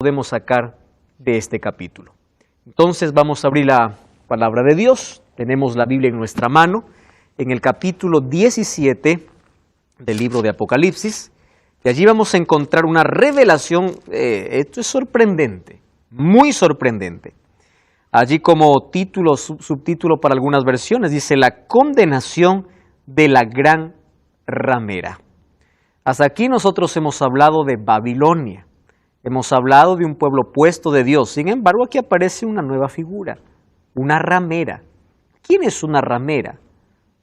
podemos sacar de este capítulo. Entonces vamos a abrir la palabra de Dios. Tenemos la Biblia en nuestra mano, en el capítulo 17 del libro de Apocalipsis. Y allí vamos a encontrar una revelación, esto es sorprendente, muy sorprendente. Allí como título, subtítulo para algunas versiones, dice la condenación de la gran ramera. Hasta aquí nosotros hemos hablado de Babilonia, hemos hablado de un pueblo puesto de Dios. Sin embargo, aquí aparece una nueva figura, una ramera. ¿Quién es una ramera?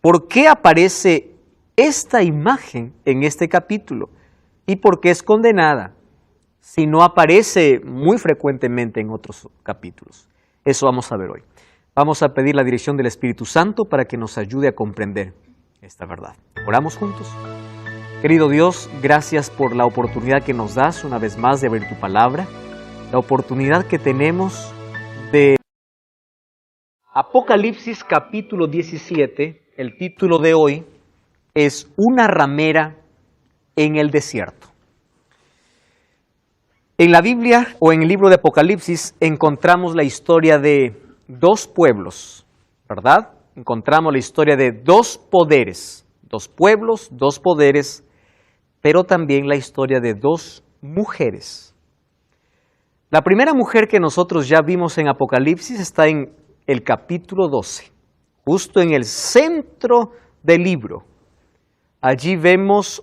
¿Por qué aparece esta imagen en este capítulo? ¿Y por qué es condenada si no aparece muy frecuentemente en otros capítulos? Eso vamos a ver hoy. Vamos a pedir la dirección del Espíritu Santo para que nos ayude a comprender esta verdad. Oramos juntos. Querido Dios, gracias por la oportunidad que nos das una vez más de abrir tu palabra, la oportunidad que tenemos de Apocalipsis capítulo 17, el título de hoy es Una ramera en el desierto. En la Biblia o en el libro de Apocalipsis encontramos la historia de dos pueblos, ¿verdad? Encontramos la historia de dos poderes, dos pueblos, dos poderes, pero también la historia de dos mujeres. La primera mujer que nosotros ya vimos en Apocalipsis está en el capítulo 12, justo en el centro del libro. Allí vimos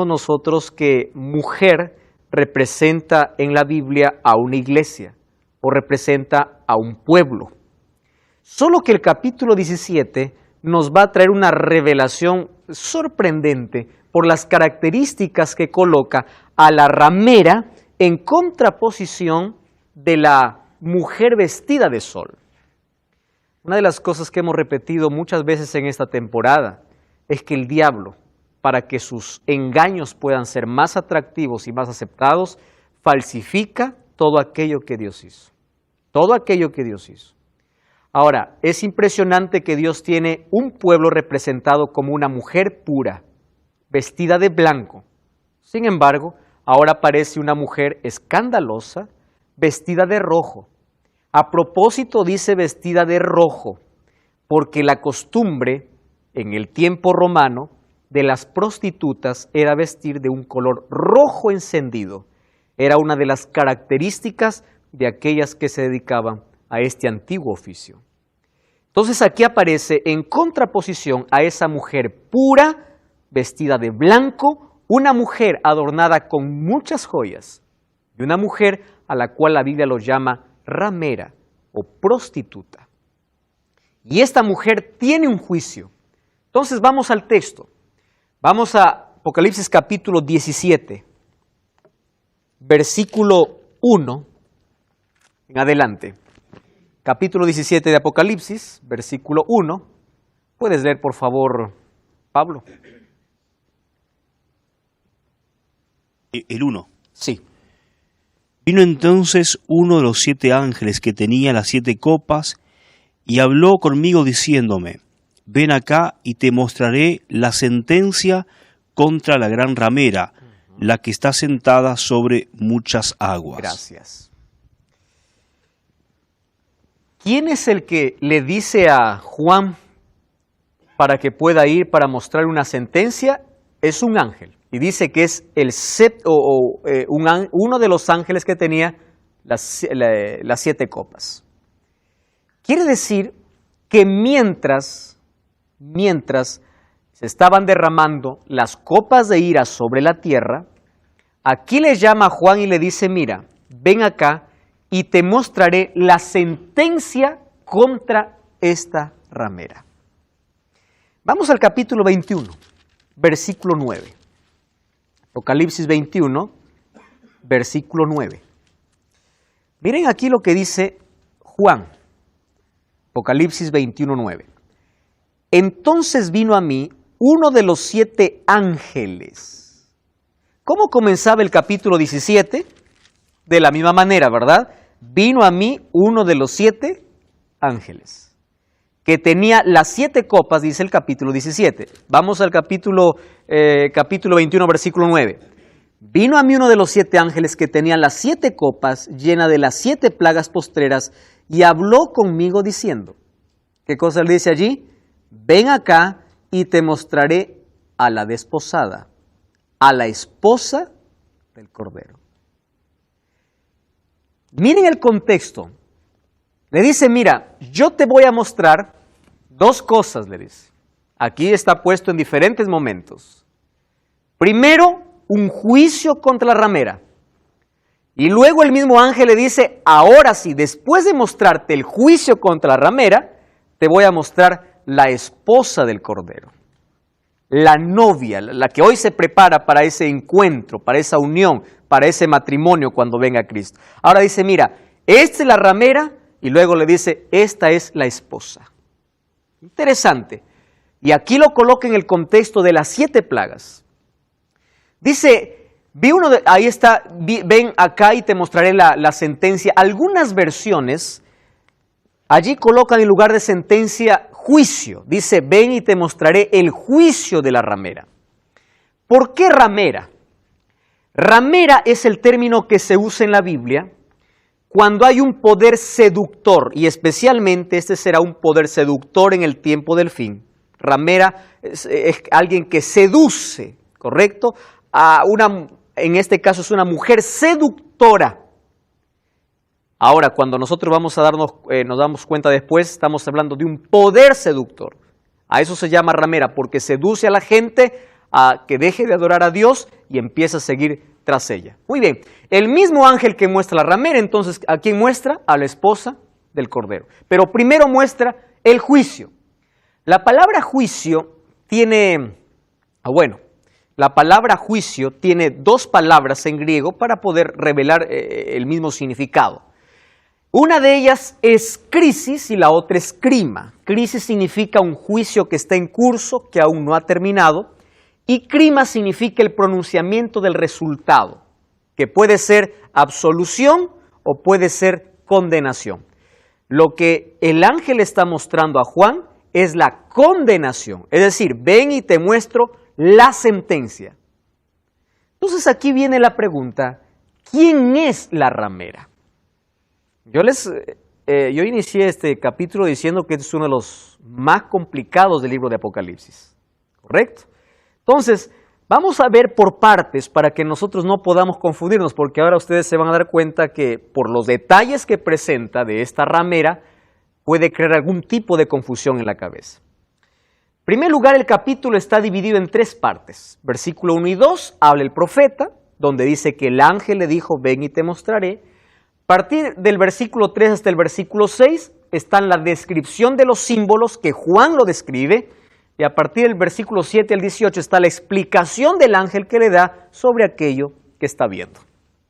nosotros que mujer representa en la Biblia a una iglesia o representa a un pueblo. Solo que el capítulo 17 nos va a traer una revelación sorprendente por las características que coloca a la ramera en contraposición de la mujer vestida de sol. Una de las cosas que hemos repetido muchas veces en esta temporada es que el diablo, para que sus engaños puedan ser más atractivos y más aceptados, falsifica todo aquello que Dios hizo. Todo aquello que Dios hizo. Ahora, es impresionante que Dios tiene un pueblo representado como una mujer pura, vestida de blanco. Sin embargo, ahora aparece una mujer escandalosa, vestida de rojo. A propósito dice vestida de rojo, porque la costumbre en el tiempo romano de las prostitutas era vestir de un color rojo encendido. Era una de las características de aquellas que se dedicaban a este antiguo oficio. Entonces aquí aparece en contraposición a esa mujer pura, vestida de blanco, una mujer adornada con muchas joyas y una mujer a la cual la Biblia lo llama ramera o prostituta. Y esta mujer tiene un juicio. Entonces vamos al texto. Vamos a Apocalipsis capítulo 17, versículo 1 en adelante. Capítulo 17 de Apocalipsis, versículo 1. ¿Puedes leer, por favor, Pablo? El 1. Sí. Vino entonces uno de los 7 ángeles que tenía las 7 copas y habló conmigo diciéndome: ven acá y te mostraré la sentencia contra la gran ramera, la que está sentada sobre muchas aguas. Gracias. ¿Quién es el que le dice a Juan para que pueda ir para mostrar una sentencia? Es un ángel. Y dice que es uno de los ángeles que tenía las 7 copas. Quiere decir que mientras se estaban derramando las copas de ira sobre la tierra, aquí le llama a Juan y le dice: mira, ven acá y te mostraré la sentencia contra esta ramera. Vamos al capítulo 21, versículo 9. Apocalipsis 21, versículo 9. Miren aquí lo que dice Juan. Apocalipsis 21, 9. Entonces vino a mí uno de los 7 ángeles. ¿Cómo comenzaba el capítulo 17? De la misma manera, ¿verdad? Vino a mí uno de los 7 ángeles, que tenía las 7 copas, dice el capítulo 17. Vamos al capítulo 21, versículo 9. vino a mí uno de los 7 ángeles que tenían las 7 copas llena de las 7 plagas postreras y habló conmigo diciendo, ¿qué cosa le dice allí? Ven acá y te mostraré a la desposada, a la esposa del Cordero. Miren el contexto. Le dice, mira, yo te voy a mostrar 2 cosas, le dice. Aquí está puesto en diferentes momentos. Primero, un juicio contra la ramera. Y luego el mismo ángel le dice, ahora sí, después de mostrarte el juicio contra la ramera, te voy a mostrar la esposa del Cordero. La novia, la que hoy se prepara para ese encuentro, para esa unión, para ese matrimonio cuando venga Cristo. Ahora dice, mira, esta es la ramera y luego le dice, esta es la esposa. Interesante. Y aquí lo coloca en el contexto de las 7 plagas. Dice, ahí está, ven acá y te mostraré la sentencia. Algunas versiones allí colocan en lugar de sentencia juicio. Dice, ven y te mostraré el juicio de la ramera. ¿Por qué ramera? Ramera es el término que se usa en la Biblia cuando hay un poder seductor, y especialmente este será un poder seductor en el tiempo del fin. Ramera es alguien que seduce, ¿correcto? En este caso es una mujer seductora. Ahora, cuando nosotros nos damos cuenta después, estamos hablando de un poder seductor. A eso se llama ramera, porque seduce a la gente a que deje de adorar a Dios y empieza a seguir tras ella. Muy bien, el mismo ángel que muestra la ramera, entonces, ¿a quién muestra? A la esposa del Cordero. Pero primero muestra el juicio. La palabra juicio tiene, la palabra juicio tiene 2 palabras en griego para poder revelar el mismo significado. Una de ellas es crisis y la otra es crima. Crisis significa un juicio que está en curso, que aún no ha terminado, y crima significa el pronunciamiento del resultado, que puede ser absolución o puede ser condenación. Lo que el ángel está mostrando a Juan es la condenación, es decir, ven y te muestro la sentencia. Entonces aquí viene la pregunta, ¿quién es la ramera? Yo inicié este capítulo diciendo que es uno de los más complicados del libro de Apocalipsis, ¿correcto? Entonces, vamos a ver por partes para que nosotros no podamos confundirnos, porque ahora ustedes se van a dar cuenta que por los detalles que presenta de esta ramera, puede crear algún tipo de confusión en la cabeza. En primer lugar, el capítulo está dividido en 3 partes. Versículo 1 y 2 habla el profeta, donde dice que el ángel le dijo, ven y te mostraré. A partir del versículo 3 hasta el versículo 6 está la descripción de los símbolos que Juan lo describe, y a partir del versículo 7 al 18 está la explicación del ángel que le da sobre aquello que está viendo.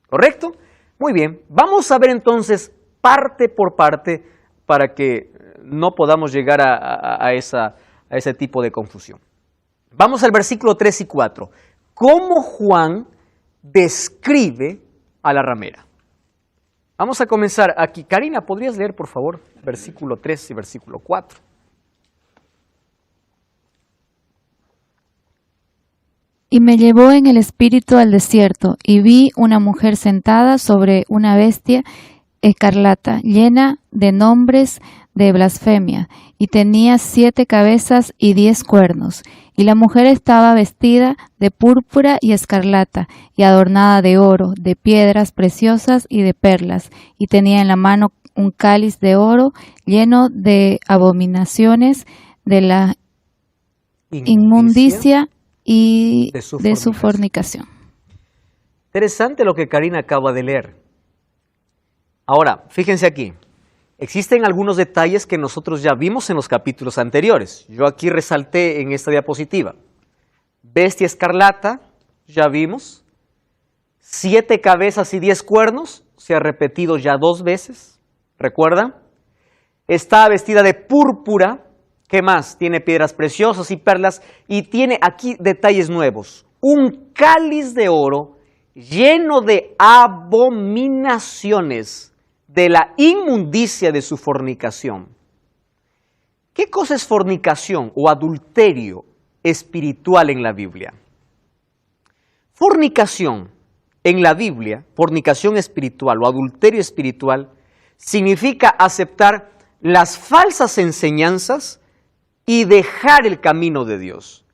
¿Correcto? Muy bien, vamos a ver entonces parte por parte para que no podamos llegar a ese tipo de confusión. Vamos al versículo 3 y 4. ¿Cómo Juan describe a la ramera? Vamos a comenzar aquí. Karina, ¿podrías leer, por favor, versículo 3 y versículo 4? Y me llevó en el espíritu al desierto, y vi una mujer sentada sobre una bestia escarlata, llena de nombres de blasfemia, y tenía 7 cabezas y 10 cuernos. Y la mujer estaba vestida de púrpura y escarlata, y adornada de oro, de piedras preciosas y de perlas, y tenía en la mano un cáliz de oro lleno de abominaciones de la inmundicia y de su fornicación. Interesante lo que Karina acaba de leer. Ahora, fíjense aquí. Existen algunos detalles que nosotros ya vimos en los capítulos anteriores. Yo aquí resalté en esta diapositiva. Bestia escarlata, ya vimos. 7 cabezas y 10 cuernos, se ha repetido ya 2 veces. ¿Recuerdan? Está vestida de púrpura. ¿Qué más? Tiene piedras preciosas y perlas, y tiene aquí detalles nuevos. Un cáliz de oro lleno de abominaciones de la inmundicia de su fornicación. ¿Qué cosa es fornicación o adulterio espiritual en la Biblia? Fornicación en la Biblia, fornicación espiritual o adulterio espiritual, significa aceptar las falsas enseñanzas y dejar el camino de Dios.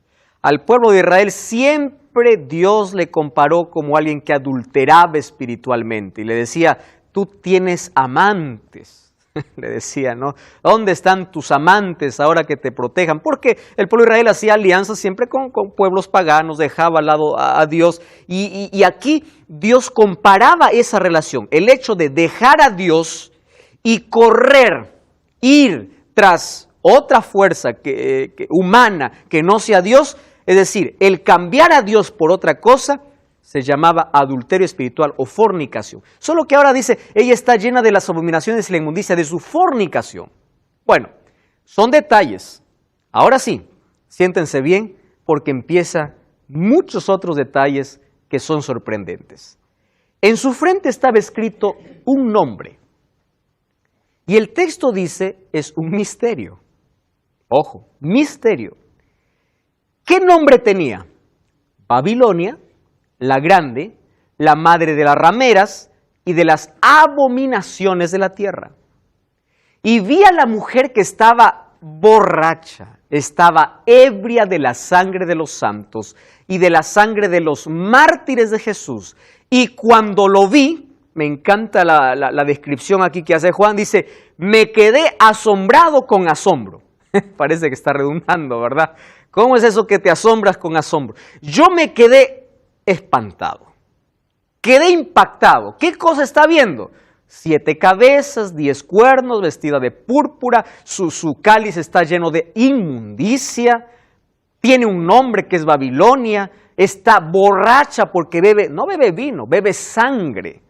Al pueblo de Israel siempre Dios le comparó como alguien que adulteraba espiritualmente y le decía, tú tienes amantes. Le decía, ¿no? ¿Dónde están tus amantes ahora que te protejan? Porque el pueblo de Israel hacía alianzas siempre con pueblos paganos, dejaba al lado a Dios. Y aquí Dios comparaba esa relación, el hecho de dejar a Dios y correr, ir tras otra fuerza humana que no sea Dios, es decir, el cambiar a Dios por otra cosa, se llamaba adulterio espiritual o fornicación. Solo que ahora dice, ella está llena de las abominaciones y la inmundicia de su fornicación. Bueno, son detalles. Ahora sí, siéntense bien porque empieza muchos otros detalles que son sorprendentes. En su frente estaba escrito un nombre. Y el texto dice, es un misterio. Ojo, misterio. ¿Qué nombre tenía? Babilonia, la grande, la madre de las rameras y de las abominaciones de la tierra. Y vi a la mujer que estaba borracha, estaba ebria de la sangre de los santos y de la sangre de los mártires de Jesús. Y cuando lo vi, me encanta la descripción aquí que hace Juan, dice, me quedé asombrado con asombro. Parece que está redundando, ¿verdad? ¿Cómo es eso que te asombras con asombro? Yo me quedé espantado, quedé impactado. ¿Qué cosa está viendo? 7 cabezas, 10 cuernos, vestida de púrpura, su cáliz está lleno de inmundicia, tiene un nombre que es Babilonia, está borracha porque no bebe vino, bebe sangre.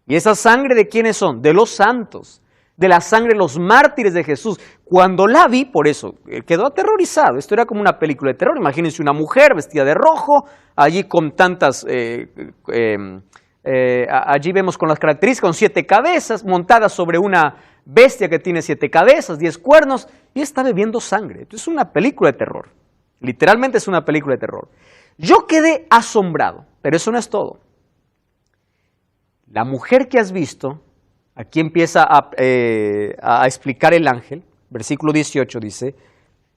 ¿Y esa sangre de quiénes son? De los santos, de la sangre de los mártires de Jesús. Cuando la vi, por eso, quedó aterrorizado. Esto era como una película de terror. Imagínense una mujer vestida de rojo, allí con tantas, allí vemos con las características, con 7 cabezas, montada sobre una bestia que tiene 7 cabezas, 10 cuernos, y está bebiendo sangre. Esto es una película de terror. Literalmente es una película de terror. Yo quedé asombrado, pero eso no es todo. La mujer que has visto, aquí empieza a explicar el ángel, versículo 18 dice,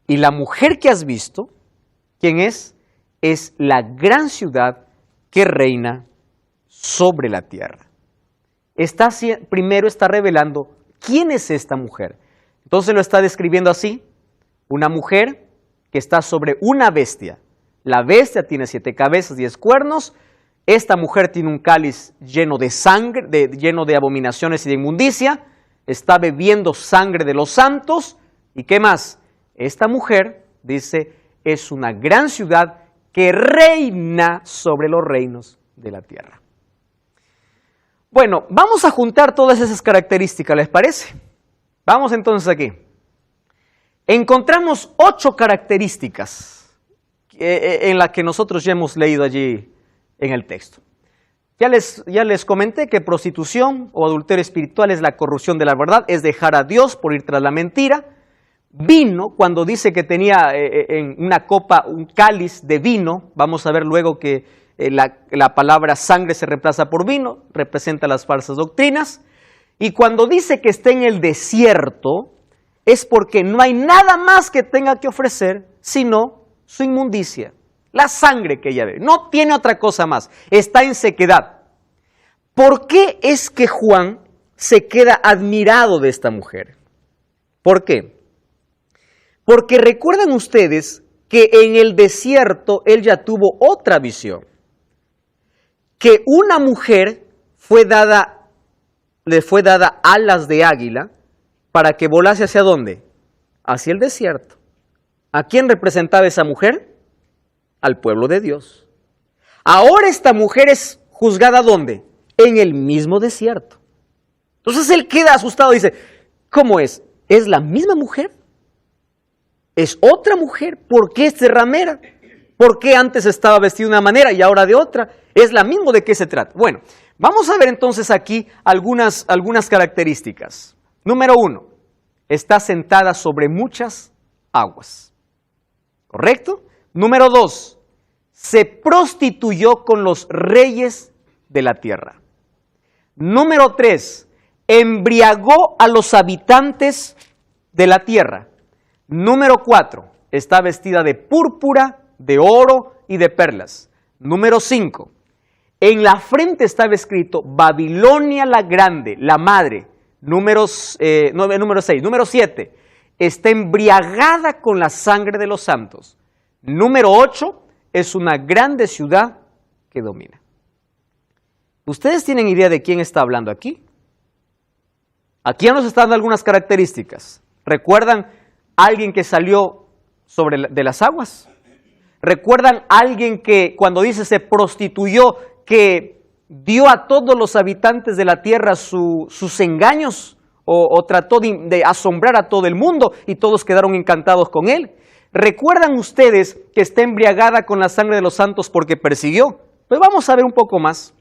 y la mujer que has visto, ¿quién es? Es la gran ciudad que reina sobre la tierra. Primero está revelando quién es esta mujer. Entonces lo está describiendo así, una mujer que está sobre una bestia. La bestia tiene 7 cabezas, 10 cuernos. Esta mujer tiene un cáliz lleno de sangre, lleno de abominaciones y de inmundicia. Está bebiendo sangre de los santos. ¿Y qué más? Esta mujer, dice, es una gran ciudad que reina sobre los reinos de la tierra. Bueno, vamos a juntar todas esas características, ¿les parece? Vamos entonces aquí. Encontramos 8 características en las que nosotros ya hemos leído allí en el texto. Ya les comenté que prostitución o adulterio espiritual es la corrupción de la verdad, es dejar a Dios por ir tras la mentira. Vino, cuando dice que tenía en una copa un cáliz de vino, vamos a ver luego que la palabra sangre se reemplaza por vino, representa las falsas doctrinas. Y cuando dice que está en el desierto, es porque no hay nada más que tenga que ofrecer, sino su inmundicia. La sangre que ella bebe, no tiene otra cosa más, está en sequedad. ¿Por qué es que Juan se queda admirado de esta mujer? ¿Por qué? Porque recuerdan ustedes que en el desierto él ya tuvo otra visión, que una mujer le fue dada alas de águila para que volase ¿hacia dónde? Hacia el desierto. ¿A quién representaba esa mujer? Al pueblo de Dios. Ahora esta mujer es juzgada ¿dónde? En el mismo desierto. Entonces él queda asustado y dice, ¿cómo es? ¿Es la misma mujer? ¿Es otra mujer? ¿Por qué es ramera? ¿Por qué antes estaba vestida de una manera y ahora de otra? ¿Es la misma? ¿De qué se trata? Bueno, vamos a ver entonces aquí algunas características. Número 1, está sentada sobre muchas aguas. ¿Correcto? Número 2, se prostituyó con los reyes de la tierra. Número 3, embriagó a los habitantes de la tierra. Número 4, está vestida de púrpura, de oro y de perlas. Número 5, en la frente estaba escrito Babilonia la Grande, la Madre. Número 6. Número 7, está embriagada con la sangre de los santos. Número 8, es una grande ciudad que domina. ¿Ustedes tienen idea de quién está hablando aquí? Aquí ya nos están dando algunas características. ¿Recuerdan a alguien que salió de las aguas? ¿Recuerdan a alguien que cuando dice se prostituyó, que dio a todos los habitantes de la tierra sus engaños o trató de asombrar a todo el mundo y todos quedaron encantados con él? ¿Recuerdan ustedes que está embriagada con la sangre de los santos porque persiguió? Pues vamos a ver un poco más.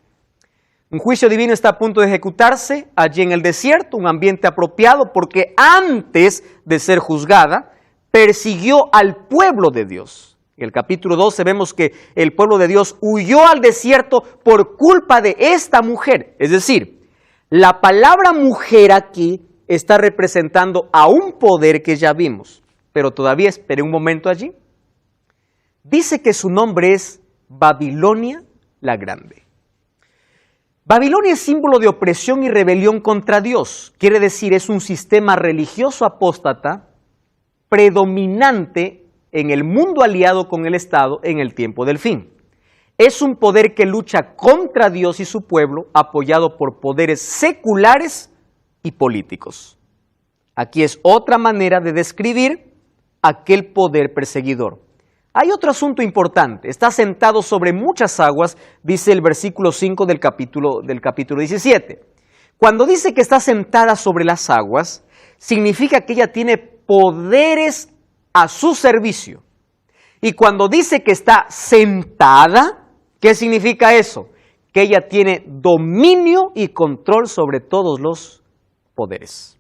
Un juicio divino está a punto de ejecutarse allí en el desierto, un ambiente apropiado porque antes de ser juzgada, persiguió al pueblo de Dios. En el capítulo 12 vemos que el pueblo de Dios huyó al desierto por culpa de esta mujer. Es decir, la palabra mujer aquí está representando a un poder que ya vimos. Pero todavía esperé un momento allí. Dice que su nombre es Babilonia la Grande. Babilonia es símbolo de opresión y rebelión contra Dios. Quiere decir, es un sistema religioso apóstata predominante en el mundo aliado con el Estado en el tiempo del fin. Es un poder que lucha contra Dios y su pueblo, apoyado por poderes seculares y políticos. Aquí es otra manera de describir aquel poder perseguidor. Hay otro asunto importante. Está sentado sobre muchas aguas, dice el versículo 5 del capítulo 17. Cuando dice que está sentada sobre las aguas, significa que ella tiene poderes a su servicio. Y cuando dice que está sentada, ¿qué significa eso? Que ella tiene dominio y control sobre todos los poderes.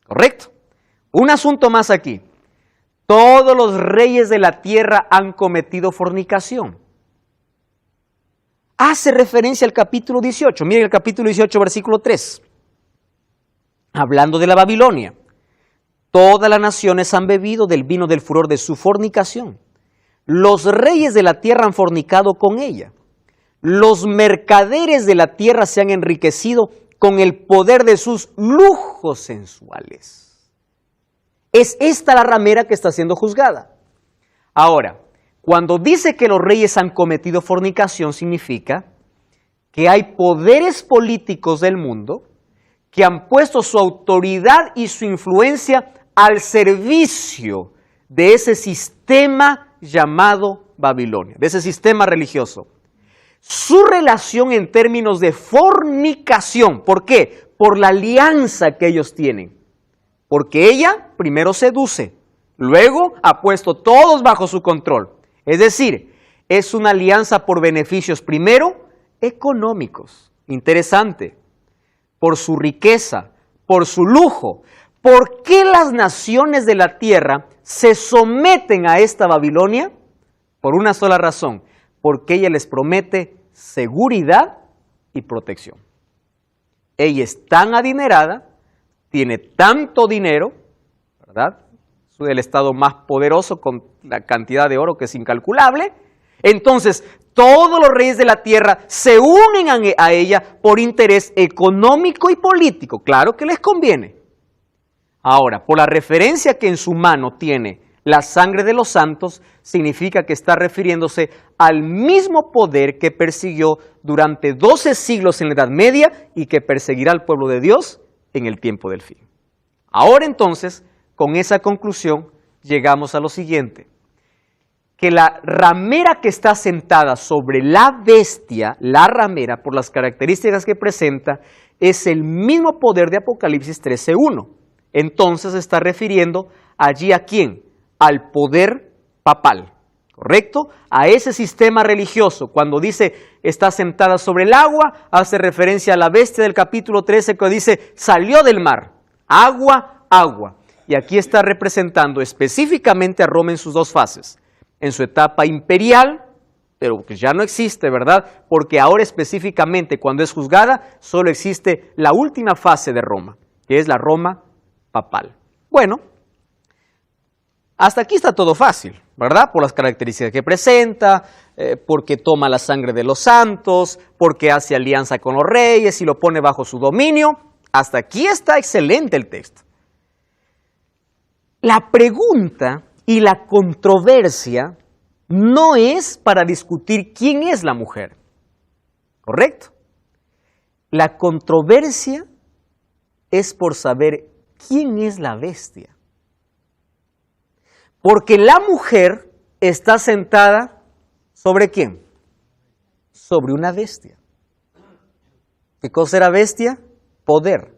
¿Correcto? Un asunto más aquí. Todos los reyes de la tierra han cometido fornicación. Hace referencia al capítulo 18. Miren el capítulo 18, versículo 3. Hablando de la Babilonia. Todas las naciones han bebido del vino del furor de su fornicación. Los reyes de la tierra han fornicado con ella. Los mercaderes de la tierra se han enriquecido con el poder de sus lujos sensuales. Es esta la ramera que está siendo juzgada. Ahora, cuando dice que los reyes han cometido fornicación, significa que hay poderes políticos del mundo que han puesto su autoridad y su influencia al servicio de ese sistema llamado Babilonia, de ese sistema religioso. Su relación en términos de fornicación, ¿por qué? Por la alianza que ellos tienen. Porque ella primero seduce, luego ha puesto todos bajo su control. Es decir, es una alianza por beneficios primero económicos. Interesante. Por su riqueza, por su lujo. ¿Por qué las naciones de la tierra se someten a esta Babilonia? Por una sola razón. Porque ella les promete seguridad y protección. Ella es tan adinerada, tiene tanto dinero, ¿verdad? Es el estado más poderoso con la cantidad de oro que es incalculable. Entonces, todos los reyes de la tierra se unen a ella por interés económico y político. Claro que les conviene. Ahora, por la referencia que en su mano tiene la sangre de los santos, significa que está refiriéndose al mismo poder que persiguió durante 12 siglos en la Edad Media y que perseguirá al pueblo de Dios en el tiempo del fin. Ahora entonces, con esa conclusión, llegamos a lo siguiente. Que la ramera que está sentada sobre la bestia, la ramera, por las características que presenta, es el mismo poder de Apocalipsis 13:1. Entonces está refiriendo allí a quién, al poder papal, ¿correcto? A ese sistema religioso. Cuando dice está sentada sobre el agua, hace referencia a la bestia del capítulo 13 que dice salió del mar, agua, agua. Y aquí está representando específicamente a Roma en sus dos fases. En su etapa imperial, pero que ya no existe, ¿verdad? Porque ahora específicamente cuando es juzgada, solo existe la última fase de Roma, que es la Roma papal. Bueno, hasta aquí está todo fácil, ¿verdad? Por las características que presenta, porque toma la sangre de los santos, porque hace alianza con los reyes y lo pone bajo su dominio. Hasta aquí está excelente el texto. La pregunta y la controversia no es para discutir quién es la mujer, ¿correcto? La controversia es por saber quién es la bestia. Porque la mujer está sentada ¿sobre quién? Sobre una bestia. ¿Qué cosa era bestia? Poder.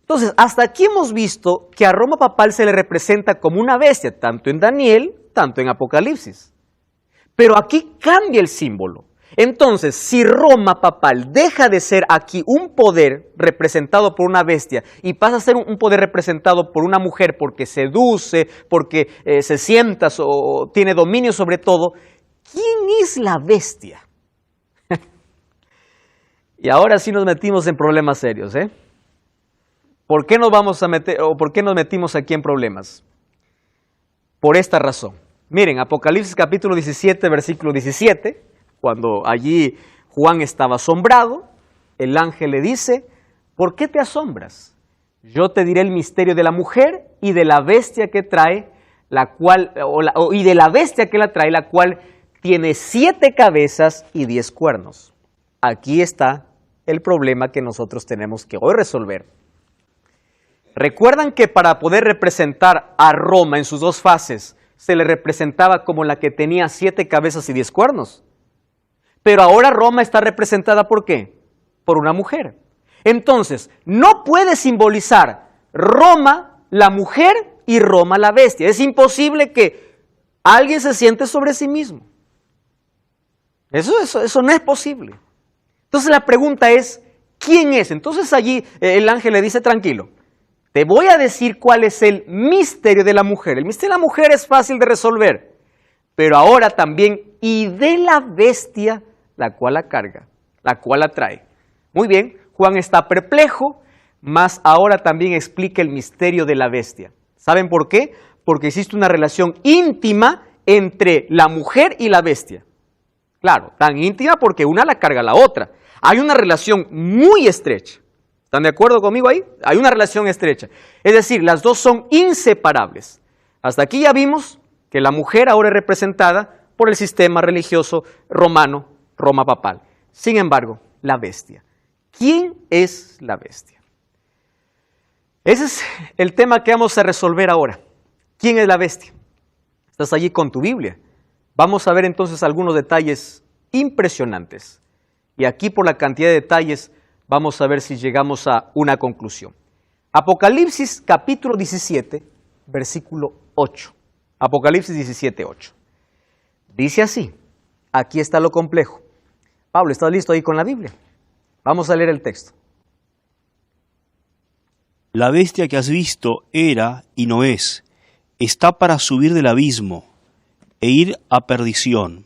Entonces, hasta aquí hemos visto que a Roma papal se le representa como una bestia, tanto en Daniel, tanto en Apocalipsis. Pero aquí cambia el símbolo. Entonces, si Roma papal deja de ser aquí un poder representado por una bestia y pasa a ser un poder representado por una mujer porque seduce, porque se sienta o tiene dominio sobre todo, ¿quién es la bestia? Y ahora sí nos metimos en problemas serios, ¿eh? ¿Por qué nos vamos a meter o por qué nos metimos aquí en problemas? Por esta razón. Miren, Apocalipsis capítulo 17, versículo 17, cuando allí Juan estaba asombrado, el ángel le dice, ¿por qué te asombras? Yo te diré el misterio de la mujer y de la bestia que trae, la cual tiene 7 cabezas y 10 cuernos. Aquí está el problema que nosotros tenemos que hoy resolver. ¿Recuerdan que para poder representar a Roma en sus 2 fases, se le representaba como la que tenía 7 cabezas y 10 cuernos? Pero ahora Roma está representada ¿por qué? Por una mujer. Entonces, no puede simbolizar Roma la mujer y Roma la bestia. Es imposible que alguien se siente sobre sí mismo. Eso no es posible. Entonces la pregunta es, ¿quién es? Entonces allí el ángel le dice, tranquilo, te voy a decir cuál es el misterio de la mujer. El misterio de la mujer es fácil de resolver, pero ahora también, y de la bestia, la cual la carga, la cual la trae. Muy bien, Juan está perplejo, mas ahora también explica el misterio de la bestia. ¿Saben por qué? Porque existe una relación íntima entre la mujer y la bestia. Claro, tan íntima porque una la carga a la otra. Hay una relación muy estrecha. ¿Están de acuerdo conmigo ahí? Hay una relación estrecha. Es decir, las dos son inseparables. Hasta aquí ya vimos que la mujer ahora es representada por el sistema religioso romano, Roma papal. Sin embargo, la bestia. ¿Quién es la bestia? Ese es el tema que vamos a resolver ahora. ¿Quién es la bestia? Estás allí con tu Biblia. Vamos a ver entonces algunos detalles impresionantes. Y aquí por la cantidad de detalles vamos a ver si llegamos a una conclusión. Apocalipsis capítulo 17, versículo 8. Apocalipsis 17, 8. Dice así, aquí está lo complejo. Pablo, ¿estás listo ahí con la Biblia? Vamos a leer el texto. La bestia que has visto era y no es, está para subir del abismo e ir a perdición.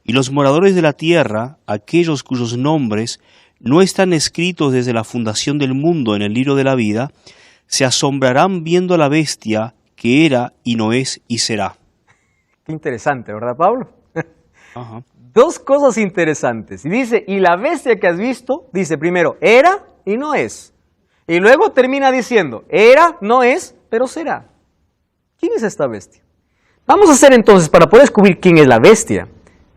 Y los moradores de la tierra, aquellos cuyos nombres no están escritos desde la fundación del mundo en el libro de la vida, se asombrarán viendo a la bestia que era y no es y será. Qué interesante, ¿verdad, Pablo? Ajá. 2 cosas interesantes. Y dice, y la bestia que has visto, dice primero, era y no es. Y luego termina diciendo, era, no es, pero será. ¿Quién es esta bestia? Vamos a hacer entonces, para poder descubrir quién es la bestia,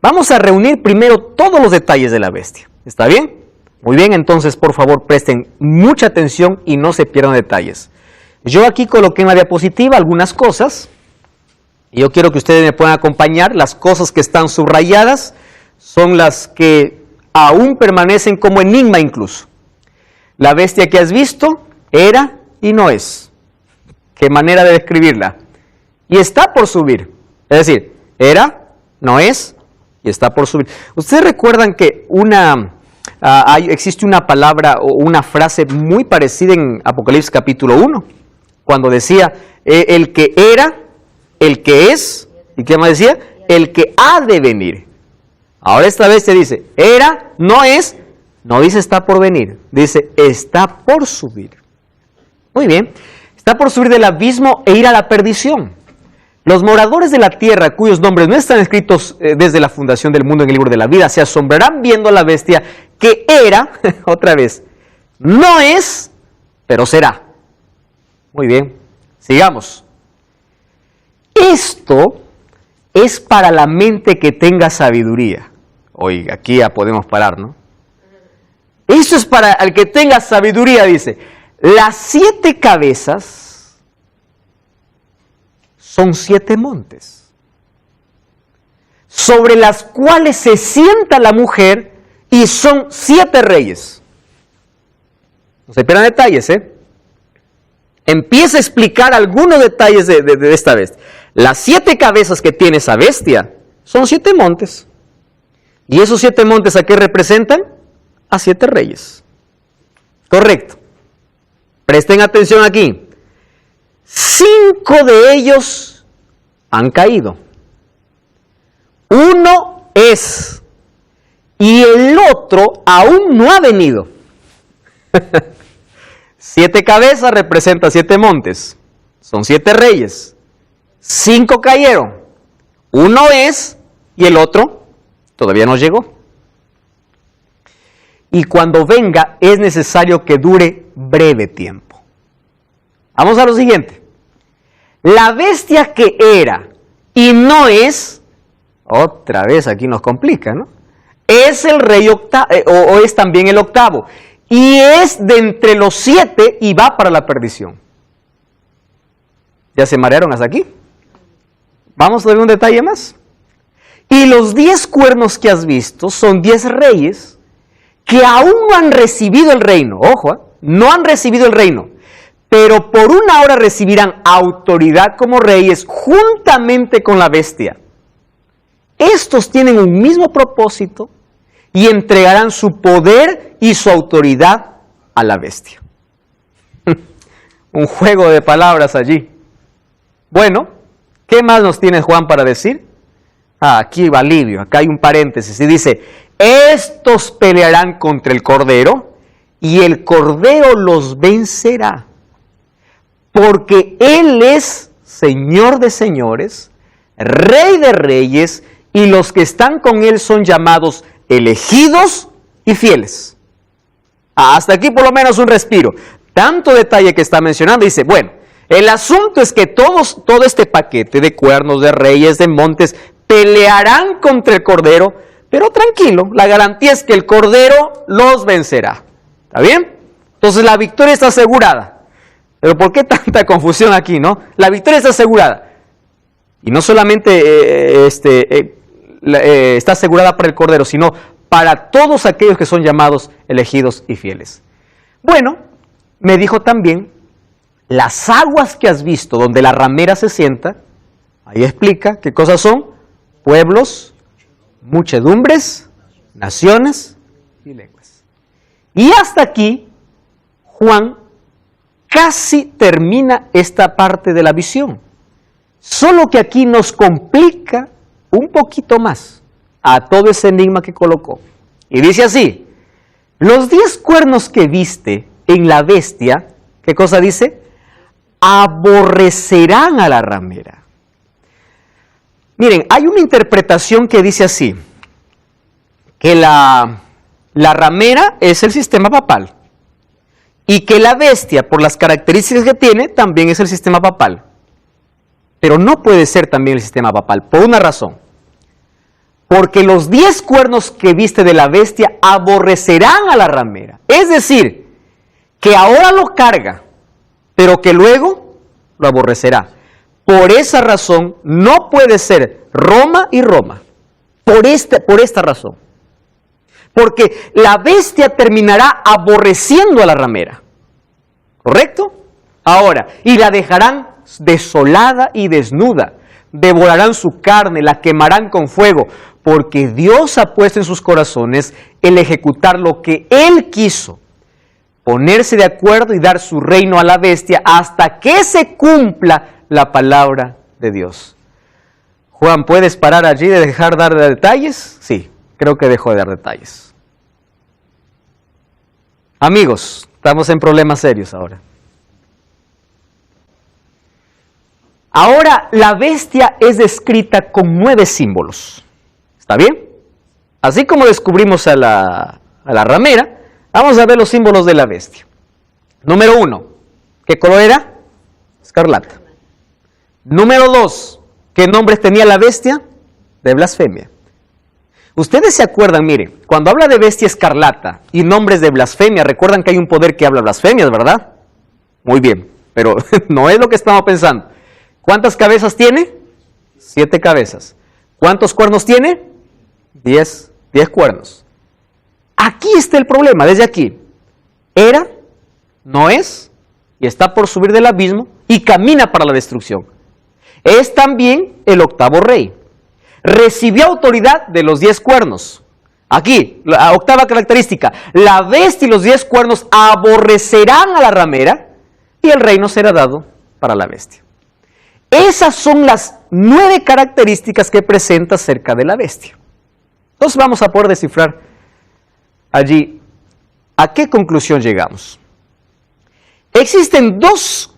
vamos a reunir primero todos los detalles de la bestia. ¿Está bien? Muy bien, entonces por favor presten mucha atención y no se pierdan detalles. Yo aquí coloqué en la diapositiva algunas cosas y yo quiero que ustedes me puedan acompañar. Las cosas que están subrayadas son las que aún permanecen como enigma incluso. La bestia que has visto era y no es. ¿Qué manera de describirla? Y está por subir. Es decir, era, no es y está por subir. ¿Ustedes recuerdan que existe una palabra o una frase muy parecida en Apocalipsis capítulo 1? Cuando decía, el que era, el que es, ¿y qué más decía? el que ha de venir. Ahora esta bestia dice, era, no es, no dice está por venir, dice está por subir. Muy bien, está por subir del abismo e ir a la perdición. Los moradores de la tierra, cuyos nombres no están escritos desde la fundación del mundo en el libro de la vida, se asombrarán viendo a la bestia que era, otra vez, no es, pero será. Muy bien, sigamos. Esto es para la mente que tenga sabiduría. Oiga, aquí ya podemos parar, ¿no? Esto es para el que tenga sabiduría, dice. Las 7 cabezas son 7 montes, sobre las cuales se sienta la mujer, y son 7 reyes. No se pierdan detalles, ¿eh? Empieza a explicar algunos detalles de esta bestia. Las 7 cabezas que tiene esa bestia son 7 montes. ¿Y esos 7 montes a qué representan? A 7 reyes. Correcto. Presten atención aquí. 5 de ellos han caído. 1 es, y el otro aún no ha venido. 7 cabezas representan 7 montes. Son 7 reyes. 5 cayeron. 1 es, y el otro todavía no llegó. Y cuando venga es necesario que dure breve tiempo. Vamos a lo siguiente. La bestia que era y no es, otra vez aquí nos complica, ¿no? Es el rey octavo, o es también el octavo. Y es de entre los 7 y va para la perdición. ¿Ya se marearon hasta aquí? Vamos a ver un detalle más. Y los 10 cuernos que has visto son 10 reyes que aún no han recibido el reino. Ojo, no han recibido el reino. Pero por una hora recibirán autoridad como reyes juntamente con la bestia. Estos tienen un mismo propósito y entregarán su poder y su autoridad a la bestia. Un juego de palabras allí. Bueno, ¿qué más nos tiene Juan para decir? Aquí va alivio, acá hay un paréntesis y dice, estos pelearán contra el Cordero y el Cordero los vencerá, porque Él es Señor de señores, Rey de reyes, y los que están con Él son llamados elegidos y fieles. Hasta aquí por lo menos un respiro. Tanto detalle que está mencionando, dice, bueno, el asunto es que todo este paquete de cuernos, de reyes, de montes, pelearán contra el Cordero, pero tranquilo, la garantía es que el Cordero los vencerá. ¿Está bien? Entonces la victoria está asegurada. Pero ¿por qué tanta confusión aquí, no? La victoria está asegurada. Y no solamente está asegurada para el Cordero, sino para todos aquellos que son llamados elegidos y fieles. Bueno, me dijo también, las aguas que has visto donde la ramera se sienta, ahí explica qué cosas son: pueblos, muchedumbres, naciones y lenguas. Y hasta aquí, Juan casi termina esta parte de la visión. Solo que aquí nos complica un poquito más a todo ese enigma que colocó. Y dice así, los 10 cuernos que viste en la bestia, ¿qué cosa dice? Aborrecerán a la ramera. Miren, hay una interpretación que dice así, que la ramera es el sistema papal y que la bestia, por las características que tiene, también es el sistema papal. Pero no puede ser también el sistema papal, por una razón. Porque los 10 cuernos que viste de la bestia aborrecerán a la ramera. Es decir, que ahora lo carga, pero que luego lo aborrecerá. Por esa razón, no puede ser Roma y Roma. Por esta razón. Porque la bestia terminará aborreciendo a la ramera. ¿Correcto? Ahora, y la dejarán desolada y desnuda. Devorarán su carne, la quemarán con fuego, porque Dios ha puesto en sus corazones el ejecutar lo que Él quiso, ponerse de acuerdo y dar su reino a la bestia hasta que se cumpla la palabra de Dios. Juan, ¿puedes parar allí de dejar dar detalles? Sí, creo que dejó de dar detalles. Amigos, estamos en problemas serios ahora. Ahora la bestia es descrita con 9 símbolos. ¿Está bien? Así como descubrimos a la ramera, vamos a ver los símbolos de la bestia. Número 1, ¿qué color era? Escarlata. Número 2, ¿qué nombres tenía la bestia? De blasfemia. Ustedes se acuerdan, mire, cuando habla de bestia escarlata y nombres de blasfemia, recuerdan que hay un poder que habla blasfemias, ¿verdad? Muy bien, pero no es lo que estamos pensando. ¿Cuántas cabezas tiene? 7 cabezas. ¿Cuántos cuernos tiene? 10 cuernos. Aquí está el problema, desde aquí. Era, no es, y está por subir del abismo y camina para la destrucción. Es también el 8º rey. Recibió autoridad de los 10 cuernos. Aquí, la 8ª característica. La bestia y los 10 cuernos aborrecerán a la ramera y el reino será dado para la bestia. Esas son las 9 características que presenta acerca de la bestia. Entonces vamos a poder descifrar allí a qué conclusión llegamos. Existen 2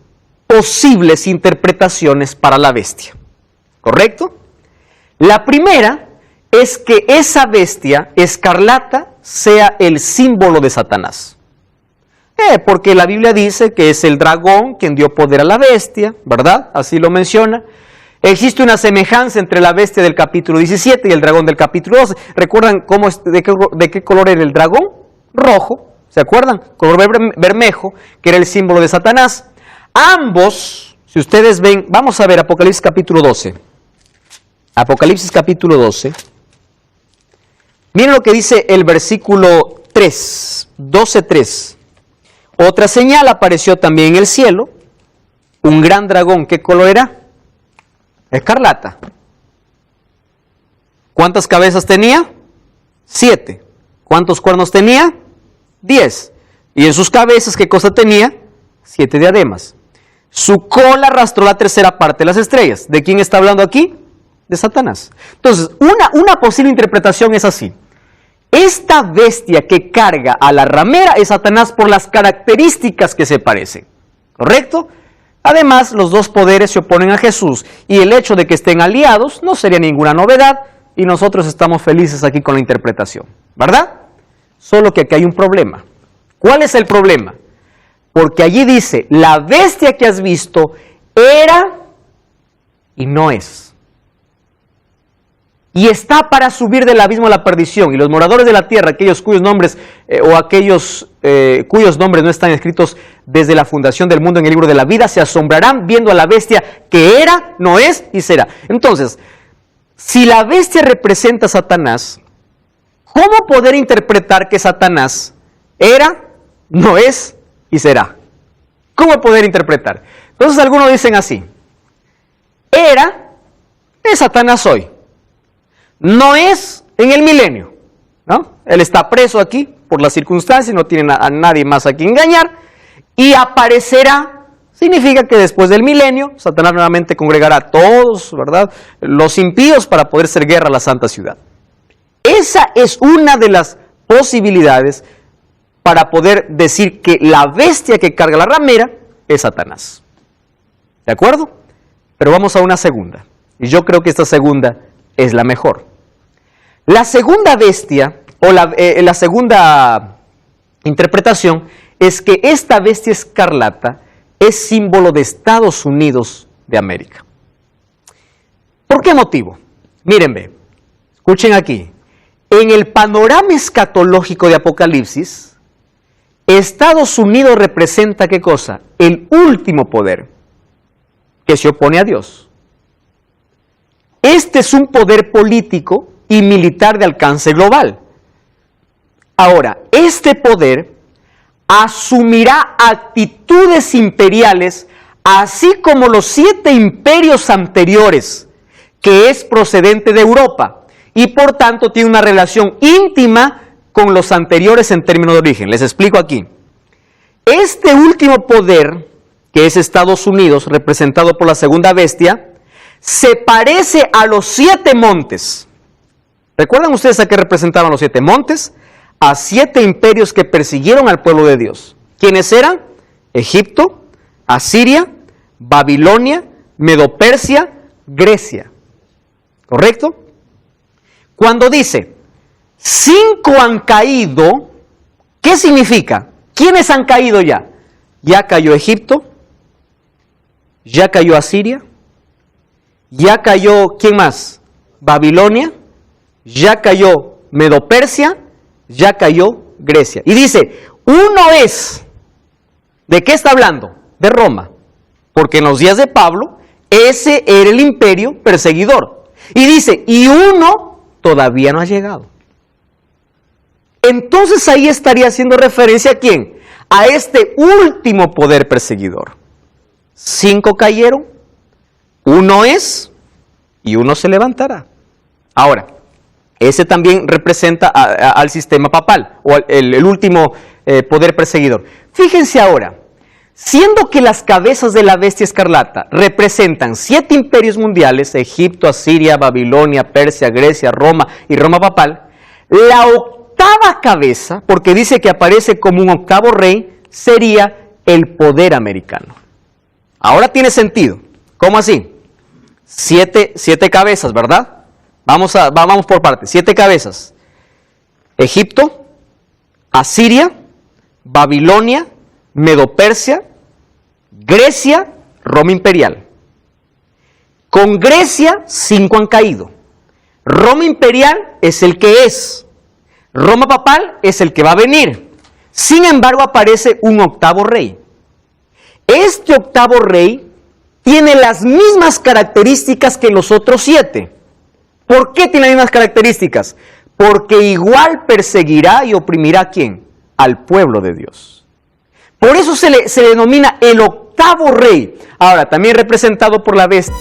posibles interpretaciones para la bestia, ¿correcto? La primera es que esa bestia escarlata sea el símbolo de Satanás. Porque la Biblia dice que es el dragón quien dio poder a la bestia, ¿verdad? Así lo menciona. Existe una semejanza entre la bestia del capítulo 17 y el dragón del capítulo 12. ¿Recuerdan de qué color era el dragón? Rojo, ¿se acuerdan? Color bermejo, que era el símbolo de Satanás. Ambos, si ustedes ven, vamos a ver Apocalipsis capítulo 12. Apocalipsis capítulo 12. Miren lo que dice el versículo 3, 12:3. Otra señal apareció también en el cielo, un gran dragón. ¿Qué color era? Escarlata. ¿Cuántas cabezas tenía? 7. ¿Cuántos cuernos tenía? 10. Y en sus cabezas, ¿qué cosa tenía? 7 diademas. Su cola arrastró la 3ª parte de las estrellas. ¿De quién está hablando aquí? De Satanás. Entonces, una posible interpretación es así. Esta bestia que carga a la ramera es Satanás por las características que se parecen, ¿correcto? Además, los 2 poderes se oponen a Jesús y el hecho de que estén aliados no sería ninguna novedad y nosotros estamos felices aquí con la interpretación, ¿verdad? Solo que aquí hay un problema. ¿Cuál es el problema? Porque allí dice, la bestia que has visto era y no es. Y está para subir del abismo a la perdición. Y los moradores de la tierra, aquellos cuyos nombres cuyos nombres no están escritos desde la fundación del mundo en el libro de la vida, se asombrarán viendo a la bestia que era, no es y será. Entonces, si la bestia representa a Satanás, ¿cómo poder interpretar que Satanás era, no es y será? ¿Cómo poder interpretar? Entonces algunos dicen así, era, es Satanás hoy. No es en el milenio, ¿no? Él está preso aquí por las circunstancias, no tiene a nadie más a quien engañar, y aparecerá, significa que después del milenio, Satanás nuevamente congregará a todos, ¿verdad?, los impíos para poder hacer guerra a la santa ciudad. Esa es una de las posibilidades para poder decir que la bestia que carga la ramera es Satanás. ¿De acuerdo? Pero vamos a una segunda, y yo creo que esta segunda es la mejor. La segunda bestia, o la segunda interpretación, es que esta bestia escarlata es símbolo de Estados Unidos de América. ¿Por qué motivo? Mírenme, escuchen aquí. En el panorama escatológico de Apocalipsis, Estados Unidos representa, ¿qué cosa? El último poder que se opone a Dios. Este es un poder político y militar de alcance global. Ahora, este poder asumirá actitudes imperiales, así como los 7 imperios anteriores, que es procedente de Europa, y por tanto tiene una relación íntima con los anteriores en términos de origen. Les explico aquí. Este último poder, que es Estados Unidos, representado por la segunda bestia, se parece a los 7 montes. ¿Recuerdan ustedes a qué representaban los 7 montes? A 7 imperios que persiguieron al pueblo de Dios. ¿Quiénes eran? Egipto, Asiria, Babilonia, Medo-Persia, Grecia. ¿Correcto? Cuando dice, 5 han caído, ¿qué significa? ¿Quiénes han caído ya? Ya cayó Egipto, ya cayó Asiria, ya cayó, ¿quién más? Babilonia, ya cayó Medo-Persia, ya cayó Grecia. Y dice, uno es, ¿de qué está hablando? De Roma. Porque en los días de Pablo, ese era el imperio perseguidor. Y dice, y uno todavía no ha llegado. Entonces ahí estaría haciendo referencia a ¿quién? A este último poder perseguidor. 5 cayeron, uno es, y uno se levantará. Ahora, ese también representa al sistema papal, o el último poder perseguidor. Fíjense ahora, siendo que las cabezas de la bestia escarlata representan 7 imperios mundiales, Egipto, Asiria, Babilonia, Persia, Grecia, Roma y Roma papal, la octava cabeza, porque dice que aparece como un octavo rey, sería el poder americano. Ahora tiene sentido. ¿Cómo así? 7 cabezas, ¿verdad? Vamos por partes. 7 cabezas. Egipto, Asiria, Babilonia, Medo-Persia, Grecia, Roma imperial. Con Grecia, 5 han caído. Roma imperial es el que es. Roma papal es el que va a venir. Sin embargo, aparece un octavo rey. Este octavo rey tiene las mismas características que los otros 7. ¿Por qué tiene las mismas características? Porque igual perseguirá y oprimirá ¿a quién? Al pueblo de Dios. Por eso se le denomina el octavo rey. Ahora, también representado por la bestia.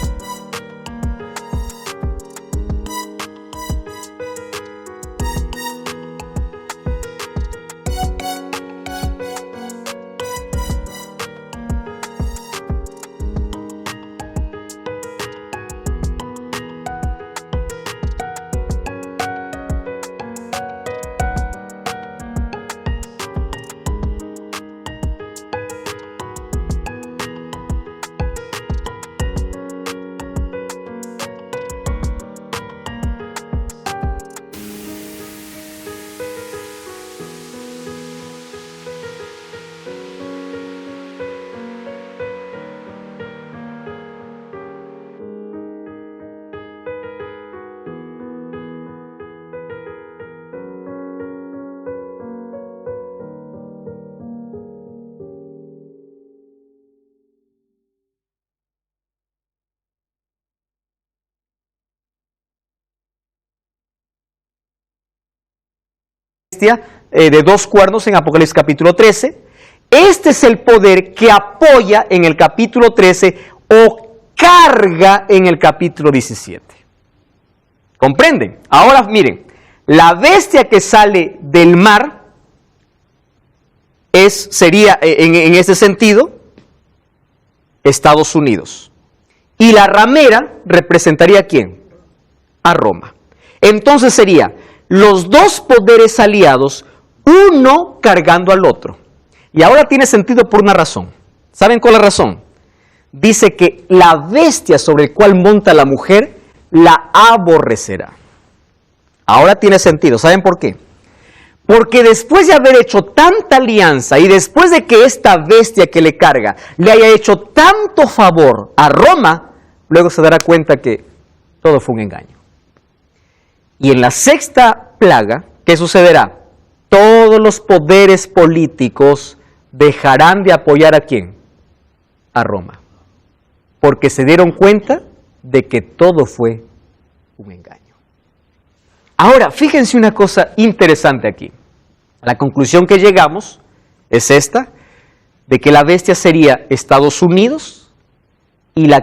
De 2 cuernos en Apocalipsis capítulo 13. Este es el poder que apoya en el capítulo 13 o carga en el capítulo 17. ¿Comprenden? Ahora miren, la bestia que sale del mar sería en ese sentido Estados Unidos. Y la ramera representaría ¿a quién? A Roma. Entonces sería los 2 poderes aliados, uno cargando al otro. Y ahora tiene sentido por una razón. ¿Saben cuál es la razón? Dice que la bestia sobre el cual monta la mujer la aborrecerá. Ahora tiene sentido. ¿Saben por qué? Porque después de haber hecho tanta alianza y después de que esta bestia que le carga le haya hecho tanto favor a Roma, luego se dará cuenta que todo fue un engaño. Y en la 6ª plaga, ¿qué sucederá? Todos los poderes políticos dejarán de apoyar ¿a quién? A Roma. Porque se dieron cuenta de que todo fue un engaño. Ahora, fíjense una cosa interesante aquí. La conclusión que llegamos es esta, de que la bestia sería Estados Unidos y la...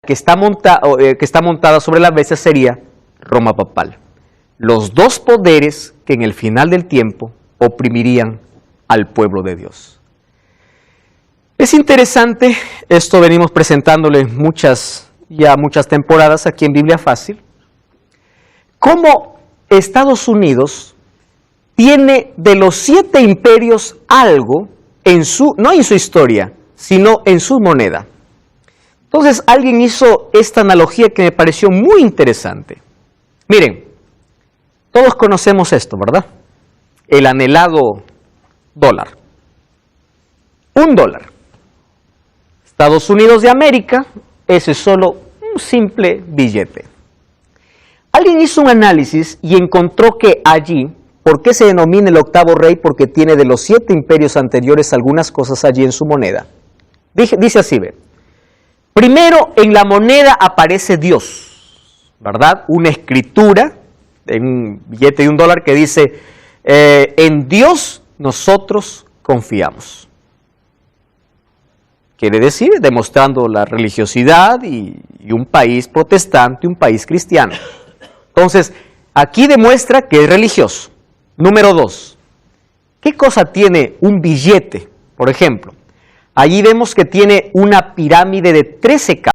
que está montada sobre la bestia sería Roma papal. Los dos poderes que en el final del tiempo oprimirían al pueblo de Dios. Es interesante, esto venimos presentándole muchas temporadas aquí en Biblia Fácil, cómo Estados Unidos tiene de los 7 imperios algo no en su historia, sino en su moneda. Entonces alguien hizo esta analogía que me pareció muy interesante. Miren, todos conocemos esto, ¿verdad? El anhelado dólar. $1. Estados Unidos de América, ese es solo un simple billete. Alguien hizo un análisis y encontró que allí, ¿por qué se denomina el octavo rey? Porque tiene de los 7 imperios anteriores algunas cosas allí en su moneda. Dice así, ve. Primero, en la moneda aparece Dios, ¿verdad? Una escritura en un billete de $1 que dice, en Dios nosotros confiamos. Quiere decir, demostrando la religiosidad y un país protestante, un país cristiano. Entonces, aquí demuestra que es religioso. Número 2, ¿qué cosa tiene un billete? Por ejemplo, allí vemos que tiene una pirámide de 13 capas.